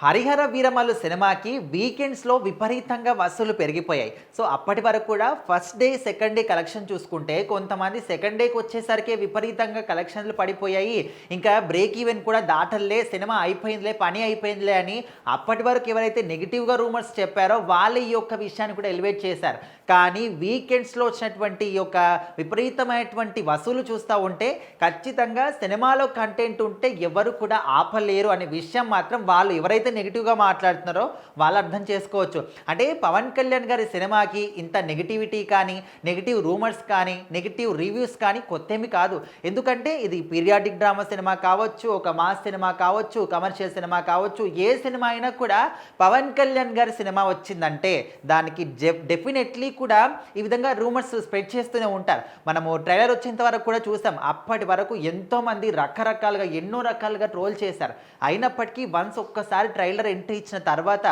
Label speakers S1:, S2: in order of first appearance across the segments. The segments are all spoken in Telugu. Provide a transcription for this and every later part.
S1: హరిహర వీరమల్లు సినిమాకి వీకెండ్స్‌లో విపరీతంగా వసూళ్లు పెరిగిపోయాయి. సో, అప్పటి వరకు కూడా first day, second day collection చూసుకుంటే కొంతమంది సెకండ్ డేకొచ్చేసరికే విపరీతంగా కలెక్షన్‌లు పడిపోయాయి. ఇంకా బ్రేక్ ఈవెన్ కూడా దాటల్లే, సినిమా అయిపోయిందిలే, పని అయిపోయిందిలే అని అప్పటి వరకు ఎవరైతే నెగెటివ్‌గా రూమర్స్ చెప్పారో వాళ్ళు ఈ యొక్క విషయాన్ని కూడా ఎలివేట్ చేశారు. కానీ వీకెండ్స్‌లో వచ్చినటువంటి ఈ యొక్క విపరీతమైనటువంటి వసూలు చూస్తా ఉంటే ఖచ్చితంగా సినిమాలో కంటెంట్ ఉంటే ఎవరు కూడా ఆపలేరు అనే విషయం మాత్రం వాళ్ళు ఎవరైతే నెగెటివ్‌గా మాట్లాడుతున్నారో వాళ్ళు అర్థం చేసుకోవచ్చు. అంటే పవన్ కళ్యాణ్ గారి సినిమాకి ఇంత నెగటివిటీ కానీ, నెగెటివ్ రూమర్స్ కానీ, నెగెటివ్ రివ్యూస్ కానీ కొత్తేమి కాదు. ఎందుకంటే ఇది పీరియాడిక్ డ్రామా సినిమా కావచ్చు, ఒక మాస్ సినిమా కావచ్చు, కమర్షియల్ సినిమా కావచ్చు, ఏ సినిమా అయినా కూడా పవన్ కళ్యాణ్ గారి సినిమా వచ్చిందంటే దానికి డెఫినెట్లీ కూడా ఈ విధంగా రూమర్స్ స్ప్రెడ్ చేస్తూనే ఉంటారు. మనము ట్రైలర్ వచ్చేంత వరకు కూడా చూసాం. అప్పటి వరకు ఎంతోమంది రకరకాలుగా ఎన్నో రకాలుగా ట్రోల్ చేశారు. అయినప్పటికీ వన్స్ ఒక్కసారి ట్రైలర్ ఎంట్రీ ఇచ్చిన తర్వాత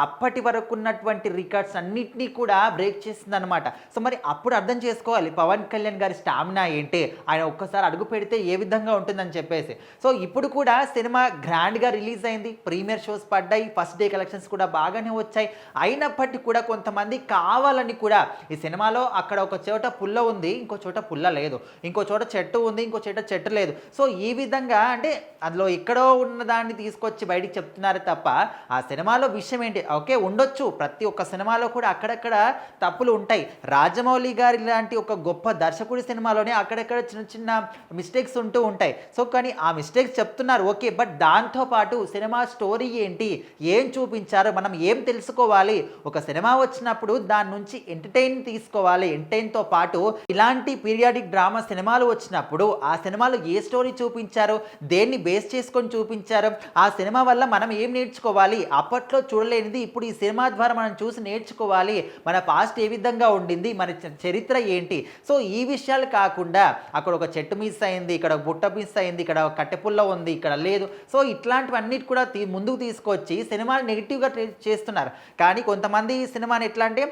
S1: అప్పటి వరకు ఉన్నటువంటి రికార్డ్స్ అన్నిటినీ కూడా బ్రేక్ చేసిందనమాట. సో మరి అప్పుడు అర్థం చేసుకోవాలి పవన్ కళ్యాణ్ గారి స్టామినా ఏంటి, ఆయన ఒక్కసారి అడుగు పెడితే ఏ విధంగా ఉంటుందని చెప్పేసి. సో ఇప్పుడు కూడా సినిమా గ్రాండ్గా రిలీజ్ అయింది, ప్రీమియర్ షోస్ పడ్డాయి, ఫస్ట్ డే కలెక్షన్స్ కూడా బాగానే వచ్చాయి. అయినప్పటికీ కూడా కొంతమంది కావాలని కూడా ఈ సినిమాలో అక్కడ ఒక చోట పుల్ల ఉంది, ఇంకో చోట పుల్ల లేదు, ఇంకో చోట చెట్టు ఉంది, ఇంకో చోట చెట్టు లేదు. సో ఈ విధంగా అంటే అందులో ఎక్కడో ఉన్నదాన్ని తీసుకొచ్చి బయటికి చెప్తున్నారు తప్ప ఆ సినిమాలో విషయం ఏంటి, ఓకే ఉండొచ్చు, ప్రతి ఒక్క సినిమాలో కూడా అక్కడక్కడ తప్పులు ఉంటాయి. రాజమౌళి గారి లాంటి ఒక గొప్ప దర్శకుడి సినిమాలోనే అక్కడక్కడ చిన్న చిన్న మిస్టేక్స్ ఉంటూ ఉంటాయి. సో కానీ ఆ మిస్టేక్స్ చెప్తున్నారు ఓకే, బట్ దాంతోపాటు సినిమా స్టోరీ ఏంటి, ఏం చూపించారు, మనం ఏం తెలుసుకోవాలి, ఒక సినిమా వచ్చినప్పుడు దాని నుంచి ఎంటర్టైన్ తీసుకోవాలి. ఎంటర్టైన్తో పాటు ఇలాంటి పీరియాడిక్ డ్రామా సినిమాలు వచ్చినప్పుడు ఆ సినిమాలో ఏ స్టోరీ చూపించారు, దేన్ని బేస్ చేసుకొని చూపించారు, ఆ సినిమా వల్ల మనం ఏం నేర్చుకోవాలి, అప్పట్లో చూడలేనిది ఇప్పుడు ఈ సినిమా ద్వారా మనం చూసి నేర్చుకోవాలి, మన పాస్ట్ ఏ విధంగా ఉండింది, మన చరిత్ర ఏంటి. సో ఈ విషయాలు కాకుండా అక్కడ ఒక చెట్టు మిస్ అయింది, ఇక్కడ ఒక బుట్ట మిస్ అయింది, ఇక్కడ కట్టెపుల్ల ఉంది, ఇక్కడ లేదు. సో ఇట్లాంటివన్నిటి కూడా ముందుకు తీసుకొచ్చి సినిమాని నెగిటివ్గా చేస్తున్నారు. కానీ కొంతమంది సినిమాని ఎట్లా అంటే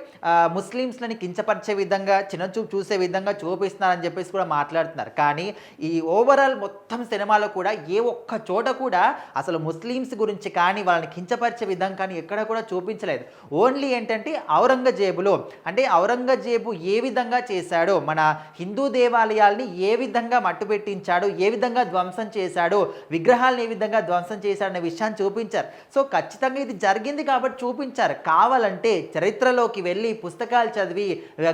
S1: ముస్లిమ్స్లని కించపరిచే విధంగా, చిన్నచూపు చూసే విధంగా చూపిస్తున్నారని చెప్పేసి కూడా మాట్లాడుతున్నారు. కానీ ఈ ఓవరాల్ మొత్తం సినిమాలో కూడా ఏ ఒక్క చోట కూడా అసలు ముస్లిమ్స్ గురించి కానీ వాళ్ళని కించపరిచే విధంగా కానీ ఎక్కడ కూడా చూపించలేదు. ఓన్లీ ఏంటంటే ఔరంగజేబులో అంటే ఔరంగజేబు ఏ విధంగా చేశాడో, మన హిందూ దేవాలయాల్ని ఏ విధంగా మట్టుపెట్టించాడు, ఏ విధంగా ధ్వంసం చేశాడు, విగ్రహాలను ఏ విధంగా ధ్వంసం చేశాడు అనే విషయాన్ని చూపించారు. సో ఖచ్చితంగా ఇది జరిగింది కాబట్టి చూపించారు. కావాలంటే చరిత్రలోకి వెళ్ళి పుస్తకాలు చదివి,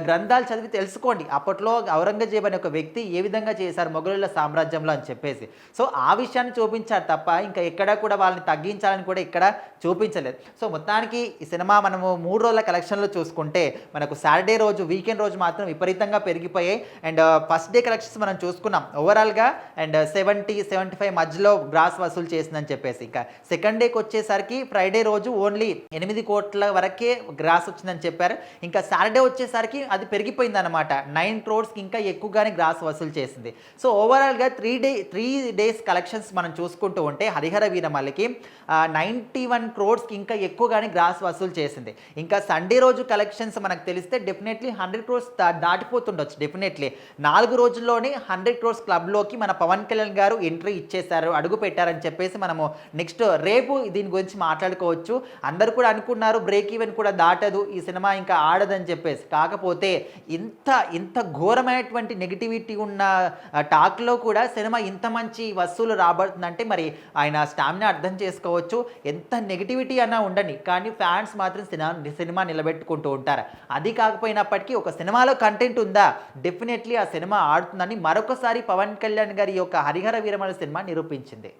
S1: గ్రంథాలు చదివి తెలుసుకోండి అప్పట్లో ఔరంగజేబు అనే ఒక వ్యక్తి ఏ విధంగా చేశారు మొఘలుల సామ్రాజ్యంలో అని చెప్పేసి. సో ఆ విషయాన్ని చూపించారు తప్ప ఇంకా ఎక్కడ కూడా వాళ్ళని తగ్గించాలని కూడా ఇక్కడ చూపించలేదు. సో మొత్తానికి ఈ సినిమా మనము 3 రోజుల కలెక్షన్లో చూసుకుంటే మనకు సాటర్డే రోజు, వీకెండ్ రోజు మాత్రం విపరీతంగా పెరిగిపోయాయి. అండ్ ఫస్ట్ డే కలెక్షన్స్ మనం చూసుకున్నాం ఓవరాల్గా, అండ్ 70-75 మధ్యలో గ్రాస్ వసూలు చేసిందని చెప్పేసి. ఇంకా సెకండ్ డేకి వచ్చేసరికి ఫ్రైడే రోజు ఓన్లీ 8 కోట్ల వరకే గ్రాస్ వచ్చిందని చెప్పారు. ఇంకా సాటర్డే వచ్చేసరికి అది పెరిగిపోయింది అనమాట, 9 crores ఇంకా ఎక్కువగానే గ్రాస్ వసూలు చేసింది. సో ఓవరాల్గా 3 డేస్ కలెక్షన్స్ మనం చూసుకుంటూ ఉంటే హరిహర వీరమల్లికి 91 crores ఇంకా ఎక్కువగానే గ్రాస్ వసూలు చేసింది. ఇంకా సండే రోజు కలెక్షన్స్ మనకు తెలిస్తే డెఫినెట్లీ 100 crores దాటిపోతుండొచ్చు. డెఫినెట్లీ 4 రోజుల్లోనే 100 crores క్లబ్లోకి మన పవన్ కళ్యాణ్ గారు ఎంట్రీ ఇచ్చేశారు, అడుగు పెట్టారని చెప్పేసి మనము నెక్స్ట్ రేపు దీని గురించి మాట్లాడుకోవచ్చు. అందరూ కూడా అనుకున్నారు బ్రేక్ ఈవెన్ కూడా దాటదు ఈ సినిమా, ఇంకా ఆడదని చెప్పేసి. కాకపోతే ఇంత ఘోరమైనటువంటి నెగిటివిటీ ఉన్న టాక్లో కూడా సినిమా ఇంత మంచి వసూలు రాబడుతుందంటే మరి ఆయన స్టామినా అర్థం చేసుకోవచ్చు. ఎంత నెగిటివిటీ అన్నా ఉండని, కానీ ఫ్యాన్స్ మాత్రం సినిమా నిలబెట్టుకుంటూ ఉంటారు. అది కాకపోయినప్పటికీ ఒక సినిమాలో కంటెంట్ ఉందా, డెఫినెట్లీ ఆ సినిమా ఆడుతుందని మరొకసారి పవన్ కళ్యాణ్ గారి యొక్క హరిహర వీరమల్లు సినిమా నిరూపించింది.